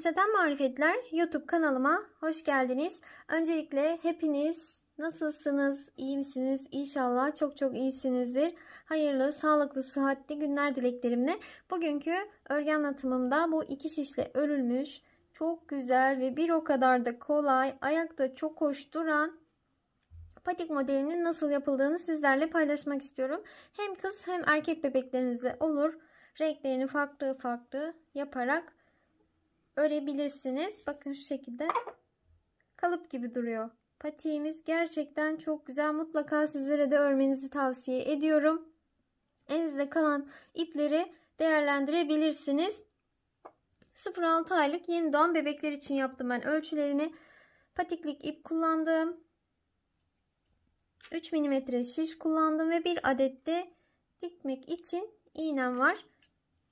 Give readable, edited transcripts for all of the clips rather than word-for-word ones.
Gülümseten Marifetler YouTube kanalıma hoş geldiniz. Öncelikle hepiniz nasılsınız? İyi misiniz? İnşallah çok iyisinizdir. Hayırlı, sağlıklı, sıhhatli günler dileklerimle. Bugünkü örgü anlatımımda bu iki şişle örülmüş, çok güzel ve bir o kadar da kolay, ayakta çok hoş duran patik modelinin nasıl yapıldığını sizlerle paylaşmak istiyorum. Hem kız hem erkek bebeklerinize olur. Renklerini farklı yaparak örebilirsiniz. Bakın şu şekilde kalıp gibi duruyor. Patiğimiz gerçekten çok güzel. Mutlaka sizlere de örmenizi tavsiye ediyorum. Elinizde kalan ipleri değerlendirebilirsiniz. 0-6 aylık yeni doğan bebekler için yaptım ben ölçülerini. Patiklik ip kullandım. 3 mm şiş kullandım ve bir adet de dikmek için iğnem var.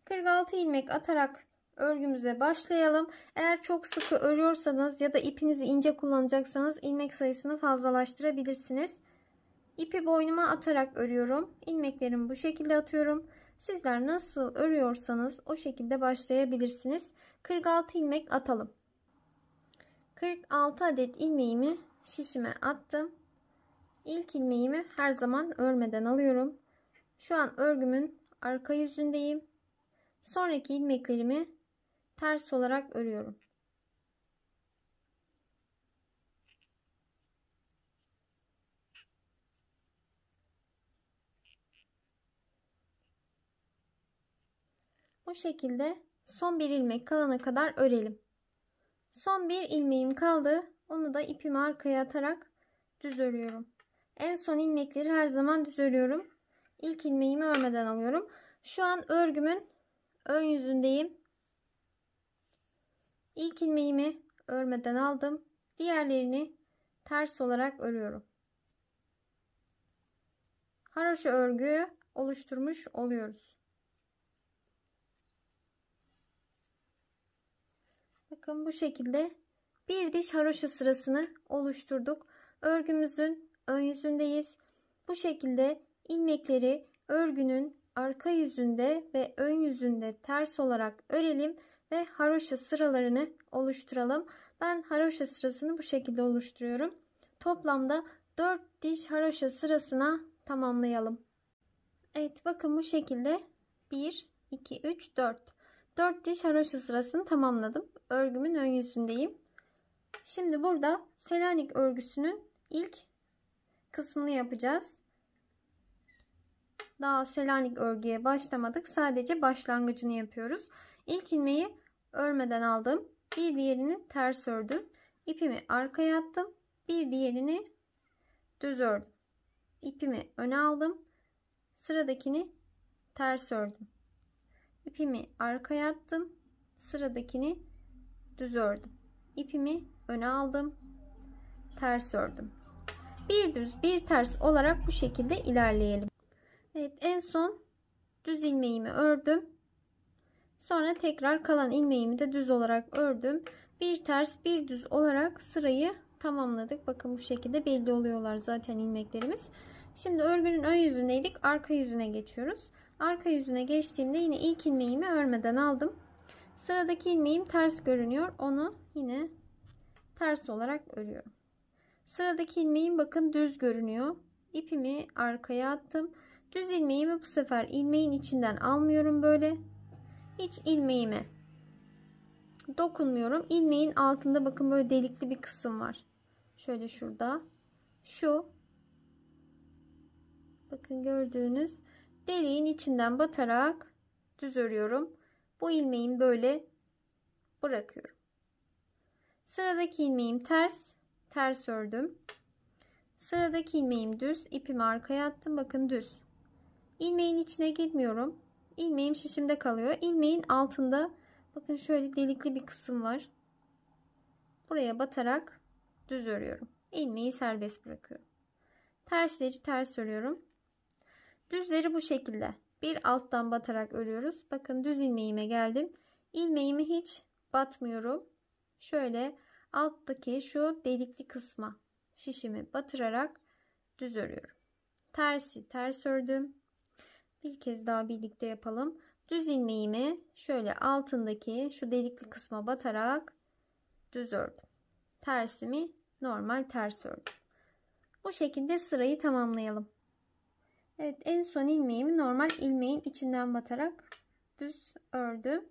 46 ilmek atarak örgümüze başlayalım. Eğer çok sıkı örüyorsanız ya da ipinizi ince kullanacaksanız ilmek sayısını fazlalaştırabilirsiniz. İpi boynuma atarak örüyorum. İlmeklerimi bu şekilde atıyorum. Sizler nasıl örüyorsanız o şekilde başlayabilirsiniz. 46 ilmek atalım. 46 adet ilmeğimi şişime attım. İlk ilmeğimi her zaman örmeden alıyorum. Şu an örgümün arka yüzündeyim. Sonraki ilmeklerimi ters olarak örüyorum. Bu şekilde son bir ilmek kalana kadar örelim. Son bir ilmeğim kaldı. Onu da ipimi arkaya atarak düz örüyorum. En son ilmekleri her zaman düz örüyorum. İlk ilmeğimi örmeden alıyorum. Şu an örgümün ön yüzündeyim. İlk ilmeğimi örmeden aldım. Diğerlerini ters olarak örüyorum. Haroşa örgüyü oluşturmuş oluyoruz. Bakın bu şekilde bir diş haroşa sırasını oluşturduk. Örgümüzün ön yüzündeyiz. Bu şekilde ilmekleri örgünün arka yüzünde ve ön yüzünde ters olarak örelim ve haroşa sıralarını oluşturalım. Ben haroşa sırasını bu şekilde oluşturuyorum. Toplamda 4 diş haroşa sırasına tamamlayalım. Evet, bakın bu şekilde 1 2 3 4 diş haroşa sırasını tamamladım. Örgümün ön yüzündeyim. Şimdi burada Selanik örgüsünün ilk kısmını yapacağız. Daha Selanik örgüye başlamadık. Sadece başlangıcını yapıyoruz. İlk ilmeği örmeden aldım. Bir diğerini ters ördüm. İpimi arkaya attım. Bir diğerini düz ördüm. İpimi öne aldım. Sıradakini ters ördüm. İpimi arkaya attım. Sıradakini düz ördüm. İpimi öne aldım. Ters ördüm. Bir düz bir ters olarak bu şekilde ilerleyelim. Evet, en son düz ilmeğimi ördüm. Sonra tekrar kalan ilmeğimi de düz olarak ördüm. Bir ters bir düz olarak sırayı tamamladık. Bakın bu şekilde belli oluyorlar zaten ilmeklerimiz. Şimdi örgünün ön yüzündeydik. Arka yüzüne geçiyoruz. Arka yüzüne geçtiğimde yine ilk ilmeğimi örmeden aldım. Sıradaki ilmeğim ters görünüyor. Onu yine ters olarak örüyorum. Sıradaki ilmeğim bakın düz görünüyor. İpimi arkaya attım. Düz ilmeğimi bu sefer ilmeğin içinden almıyorum böyle. Hiç ilmeğime dokunmuyorum. İlmeğin altında bakın böyle delikli bir kısım var. Şöyle şurada. Şu. Bakın gördüğünüz deliğin içinden batarak düz örüyorum. Bu ilmeğimi böyle bırakıyorum. Sıradaki ilmeğim ters ördüm. Sıradaki ilmeğim düz, ipimi arkaya attım. Bakın düz. İlmeğin içine girmiyorum. İlmeğim şişimde kalıyor. İlmeğin altında bakın şöyle delikli bir kısım var. Buraya batarak düz örüyorum. İlmeği serbest bırakıyorum. Tersleri ters örüyorum. Düzleri bu şekilde bir alttan batarak örüyoruz. Bakın düz ilmeğime geldim. İlmeğimi hiç batmıyorum. Şöyle alttaki şu delikli kısma şişimi batırarak düz örüyorum. Tersi ters ördüm. Bir kez daha birlikte yapalım. Düz ilmeğimi şöyle altındaki şu delikli kısma batarak düz ördüm. Tersimi normal ters ördüm. Bu şekilde sırayı tamamlayalım. Evet, en son ilmeğimi normal ilmeğin içinden batarak düz ördüm.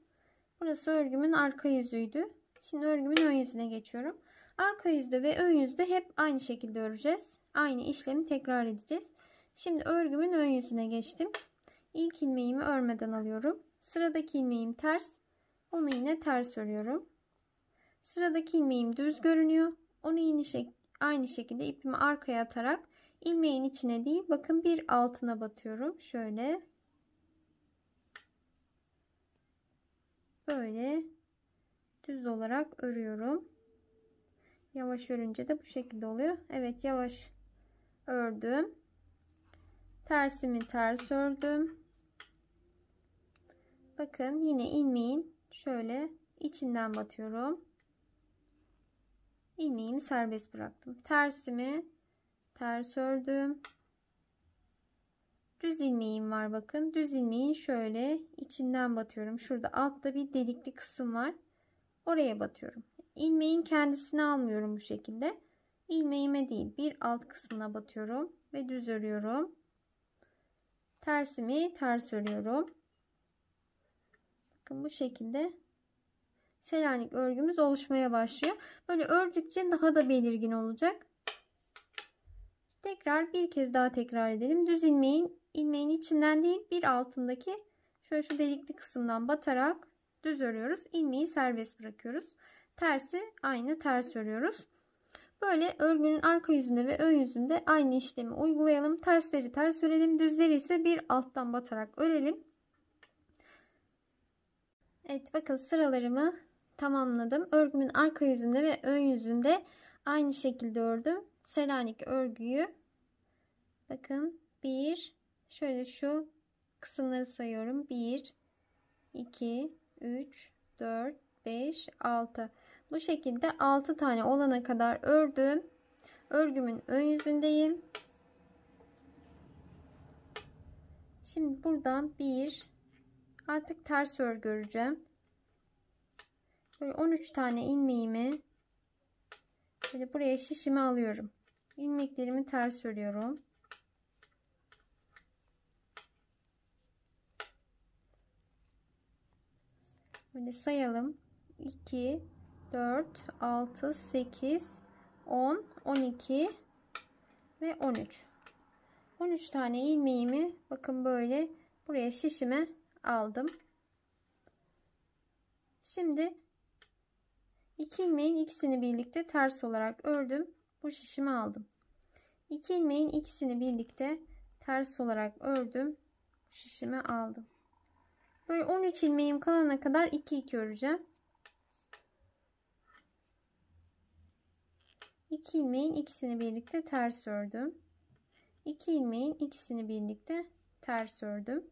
Burası örgümün arka yüzüydü. Şimdi örgümün ön yüzüne geçiyorum. Arka yüzde ve ön yüzde hep aynı şekilde öreceğiz. Aynı işlemi tekrar edeceğiz. Şimdi örgümün ön yüzüne geçtim. İlk ilmeğimi örmeden alıyorum. Sıradaki ilmeğim ters. Onu yine ters örüyorum. Sıradaki ilmeğim düz görünüyor. Onu yine aynı şekilde ipimi arkaya atarak ilmeğin içine değil, bakın bir altına batıyorum. Şöyle. Böyle düz olarak örüyorum. Yavaş örünce de bu şekilde oluyor. Evet, yavaş ördüm. Tersimi ters ördüm. Bakın yine ilmeğin şöyle içinden batıyorum. İlmeğimi serbest bıraktım. Tersimi ters ördüm. Düz ilmeğim var, bakın. Düz ilmeğin şöyle içinden batıyorum. Şurada altta bir delikli kısım var. Oraya batıyorum. İlmeğin kendisini almıyorum bu şekilde. İlmeğime değil, bir alt kısmına batıyorum ve düz örüyorum. Tersimi ters örüyorum. Bakın bu şekilde Selanik örgümüz oluşmaya başlıyor. Böyle ördükçe daha da belirgin olacak. Tekrar bir kez daha tekrar edelim. Düz ilmeğin içinden değil, bir altındaki şöyle şu delikli kısımdan batarak düz örüyoruz. İlmeği serbest bırakıyoruz. Tersi aynı ters örüyoruz. Böyle örgünün arka yüzünde ve ön yüzünde aynı işlemi uygulayalım. Tersleri ters örelim. Düzleri ise bir alttan batarak örelim. Evet, bakın sıralarımı tamamladım. Örgümün arka yüzünde ve ön yüzünde aynı şekilde ördüm. Selanik örgüyü. Bakın şöyle şu kısımları sayıyorum. 1, 2, 3, 4, 5, 6. Bu şekilde 6 tane olana kadar ördüm. Örgümün ön yüzündeyim. Şimdi buradan artık ters örgü öreceğim. Böyle 13 tane ilmeğimi böyle buraya şişime alıyorum. İlmeklerimi ters örüyorum. Böyle sayalım. 2, 4, 6, 8, 10, 12 ve 13. 13 tane ilmeğimi bakın böyle buraya şişime aldım. Şimdi 2 ilmeğin ikisini birlikte ters olarak ördüm. Bu şişimi aldım. 2 ilmeğin ikisini birlikte ters olarak ördüm. Bu şişimi aldım. Böyle 13 ilmeğim kalana kadar 2 öreceğim. 2 ilmeğin ikisini birlikte ters ördüm. 2 ilmeğin ikisini birlikte ters ördüm.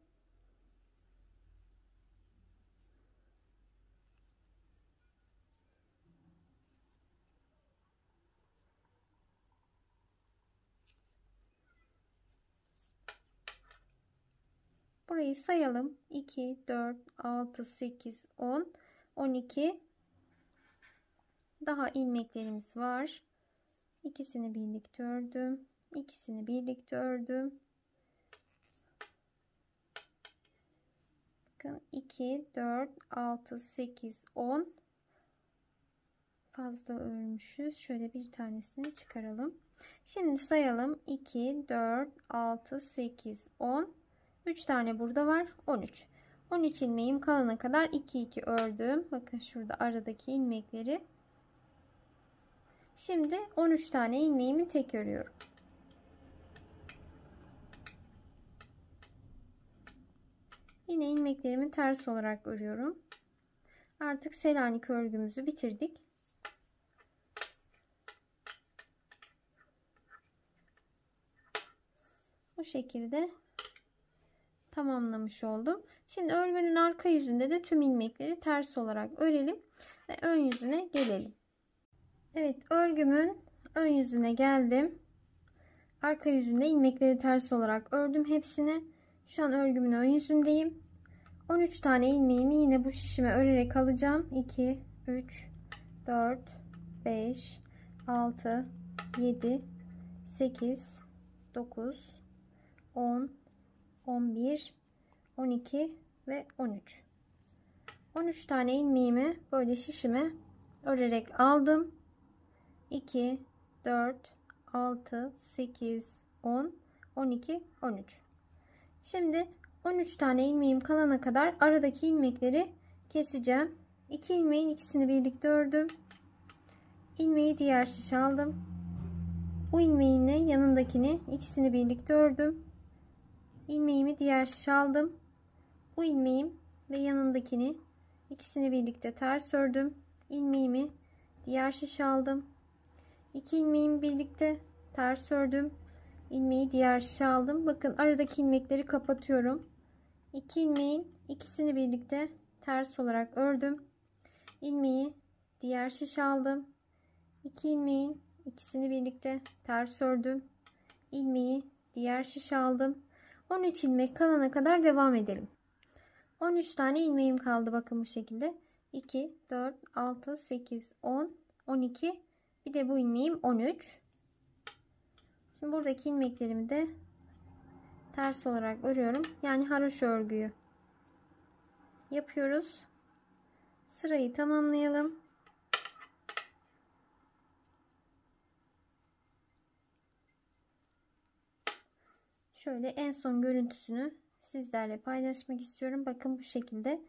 Burayı sayalım. 2, 4, 6, 8, 10, 12. Daha ilmeklerimiz var. İkisini birlikte ördüm. İkisini birlikte ördüm. Bakın 2, 4, 6, 8, 10. Fazla örmüşüz. Şöyle bir tanesini çıkaralım. Şimdi sayalım. 2, 4, 6, 8, 10. 3 tane burada var. 13. 13 ilmeğim kalana kadar 2 ördüm. Bakın şurada aradaki ilmekleri. Şimdi 13 tane ilmeğimi tek örüyorum. Yine ilmeklerimi ters olarak örüyorum. Artık Selanik örgümüzü bitirdik. Bu şekilde tamamlamış oldum. Şimdi örgünün arka yüzünde de tüm ilmekleri ters olarak örelim ve ön yüzüne gelelim. Evet, örgümün ön yüzüne geldim. Arka yüzünde ilmekleri ters olarak ördüm hepsini. Şu an örgümün ön yüzündeyim. 13 tane ilmeğimi yine bu şişime örerek alacağım. 2, 3, 4, 5, 6, 7, 8, 9, 10, 11, 12 ve 13. 13 tane ilmeğimi böyle şişime örerek aldım. 2, 4, 6, 8, 10, 12, 13. Şimdi 13 tane ilmeğim kalana kadar aradaki ilmekleri keseceğim. 2 ilmeğin ikisini birlikte ördüm. İlmeği diğer şişe aldım. Bu ilmeğimle yanındakini ikisini birlikte ördüm. İlmeğimi diğer şişe aldım. Bu ilmeğim ve yanındakini ikisini birlikte ters ördüm. İlmeğimi diğer şişe aldım. 2 ilmeğimi birlikte ters ördüm. İlmeği diğer şişe aldım. Bakın aradaki ilmekleri kapatıyorum. 2 ilmeğin ikisini birlikte ters olarak ördüm. İlmeği diğer şişe aldım. 2 ilmeğin ikisini birlikte ters ördüm. İlmeği diğer şişe aldım. 13 ilmek kalana kadar devam edelim. 13 tane ilmeğim kaldı. Bakın bu şekilde. 2, 4, 6, 8, 10, 12. Bir de bu ilmeğim 13. Şimdi buradaki ilmeklerimi de ters olarak örüyorum. Yani haroşa örgüyü yapıyoruz. Sırayı tamamlayalım. Şöyle en son görüntüsünü sizlerle paylaşmak istiyorum. Bakın bu şekilde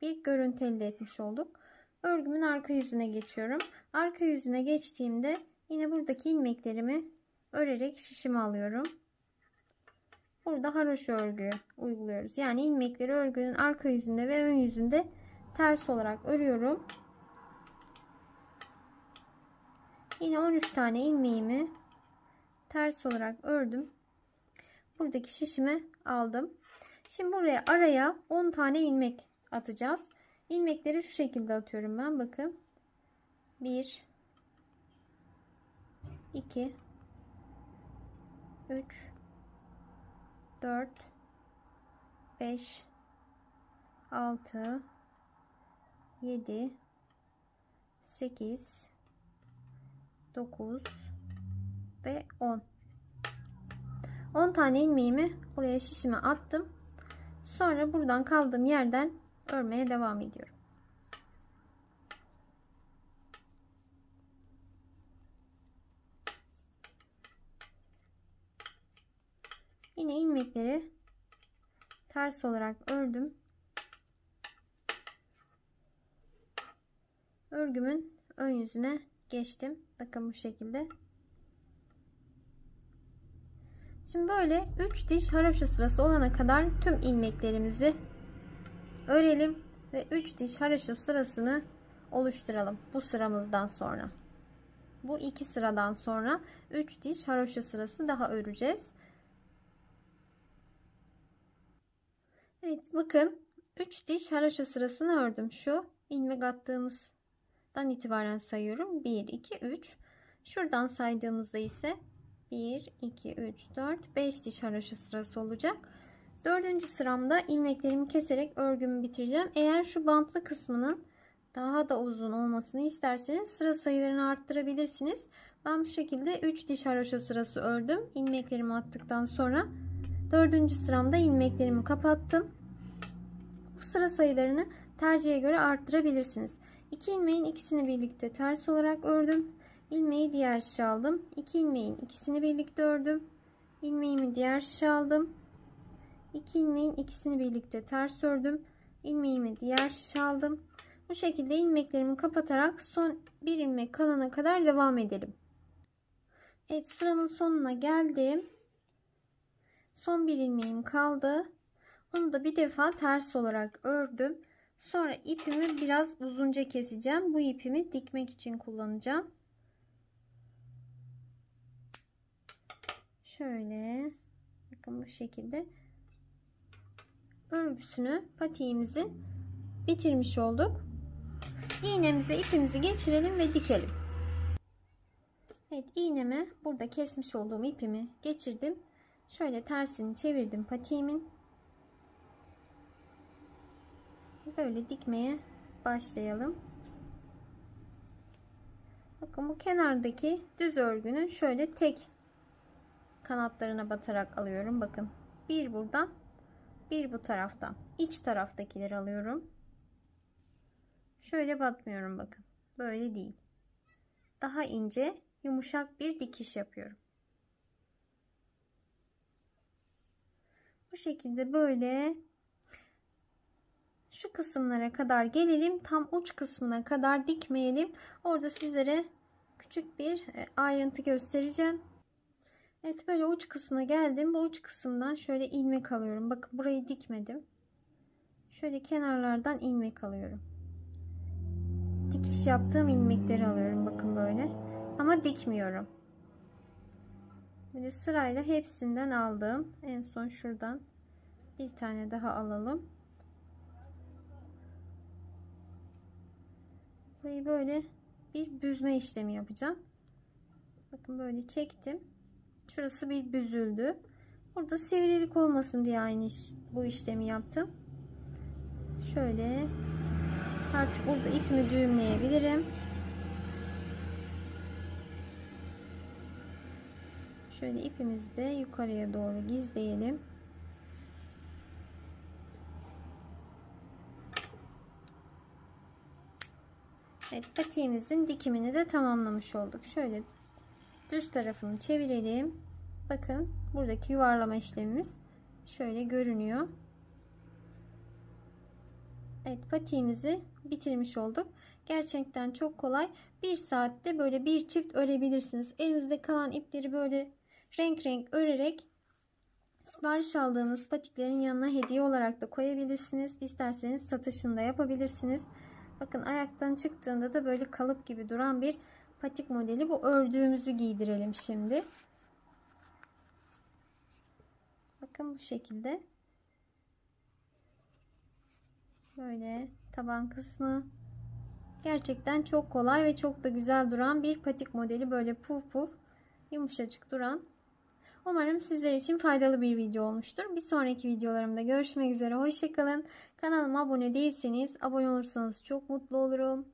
bir görüntü elde etmiş olduk. Örgümün arka yüzüne geçiyorum. Arka yüzüne geçtiğimde yine buradaki ilmeklerimi örerek şişime alıyorum. Burada haroşa örgüyü uyguluyoruz. Yani ilmekleri örgünün arka yüzünde ve ön yüzünde ters olarak örüyorum. Yine 13 tane ilmeğimi ters olarak ördüm. Buradaki şişime aldım. Şimdi buraya araya 10 tane ilmek atacağız. İlmekleri şu şekilde atıyorum ben. Bakın. 1, 2, 3, 4, 5, 6, 7, 8, 9 ve 10. 10 tane ilmeğimi buraya şişime attım. Sonra buradan kaldığım yerden örmeye devam ediyorum. Yine ilmekleri ters olarak ördüm. Örgümün ön yüzüne geçtim. Bakın bu şekilde. Şimdi böyle 3 diş haroşa sırası olana kadar tüm ilmeklerimizi örelim ve 3 diş haroşa sırasını oluşturalım bu sıramızdan sonra. Bu iki sıradan sonra 3 diş haroşa sırası daha öreceğiz. Evet, bakın 3 diş haroşa sırasını ördüm. Şu ilmek attığımızdan itibaren sayıyorum. 1, 2, 3. Şuradan saydığımızda ise 1, 2, 3, 4, 5 diş haroşa sırası olacak. 4. sıramda ilmeklerimi keserek örgümü bitireceğim. Eğer şu bantlı kısmının daha da uzun olmasını isterseniz sıra sayılarını arttırabilirsiniz. Ben bu şekilde 3 diş haroşa sırası ördüm. İlmeklerimi attıktan sonra 4. sıramda ilmeklerimi kapattım. Bu sıra sayılarını tercihe göre arttırabilirsiniz. 2 ilmeğin ikisini birlikte ters olarak ördüm. İlmeği diğer şişe aldım. 2 ilmeğin ikisini birlikte ördüm. İlmeğimi diğer şişe aldım. 2 ilmeğin ikisini birlikte ters ördüm. İlmeğimi diğer şişe aldım. Bu şekilde ilmeklerimi kapatarak son bir ilmek kalana kadar devam edelim. Evet, sıramın sonuna geldim. Son bir ilmeğim kaldı. Onu da bir defa ters olarak ördüm. Sonra ipimi biraz uzunca keseceğim. Bu ipimi dikmek için kullanacağım. Şöyle. Bakın bu şekilde. Örgüsünü, patiğimizin bitirmiş olduk. İğnemize ipimizi geçirelim ve dikelim. Evet, iğneme burada kesmiş olduğum ipimi geçirdim. Şöyle tersini çevirdim patiğimin. Böyle dikmeye başlayalım. Bakın bu kenardaki düz örgünün şöyle tek kanatlarına batarak alıyorum. Bakın bir buradan, bir bu taraftan. İç taraftakileri alıyorum. Şöyle batmıyorum bakın. Böyle değil. Daha ince, yumuşak bir dikiş yapıyorum. Bu şekilde böyle şu kısımlara kadar gelelim. Tam uç kısmına kadar dikmeyelim. Orada sizlere küçük bir ayrıntı göstereceğim. Evet, böyle uç kısma geldim. Bu uç kısımdan şöyle ilmek alıyorum. Bakın burayı dikmedim. Şöyle kenarlardan ilmek alıyorum. Dikiş yaptığım ilmekleri alıyorum. Bakın böyle. Ama dikmiyorum. Böyle sırayla hepsinden aldım. En son şuradan bir tane daha alalım. Burayı böyle bir büzme işlemi yapacağım. Bakın böyle çektim. Şurası bir büzüldü. Burada sivrilik olmasın diye bu işlemi yaptım. Şöyle artık burada ipimi düğümleyebilirim. Şöyle ipimizi de yukarıya doğru gizleyelim. Evet, patiğimizin dikimini de tamamlamış olduk. Şöyle düz tarafını çevirelim. Bakın buradaki yuvarlama işlemimiz şöyle görünüyor. Evet, patiğimizi bitirmiş olduk. Gerçekten çok kolay. Bir saatte böyle bir çift örebilirsiniz. Elinizde kalan ipleri böyle renk renk örerek sipariş aldığınız patiklerin yanına hediye olarak da koyabilirsiniz. İsterseniz satışını da yapabilirsiniz. Bakın ayaktan çıktığında da böyle kalıp gibi duran bir patik modeli. Bu ördüğümüzü giydirelim şimdi. Bakın bu şekilde. Böyle taban kısmı. Gerçekten çok kolay ve çok da güzel duran bir patik modeli. Böyle puf puf yumuşacık duran. Umarım sizler için faydalı bir video olmuştur. Bir sonraki videolarımda görüşmek üzere. Hoşça kalın. Kanalıma abone değilseniz abone olursanız çok mutlu olurum.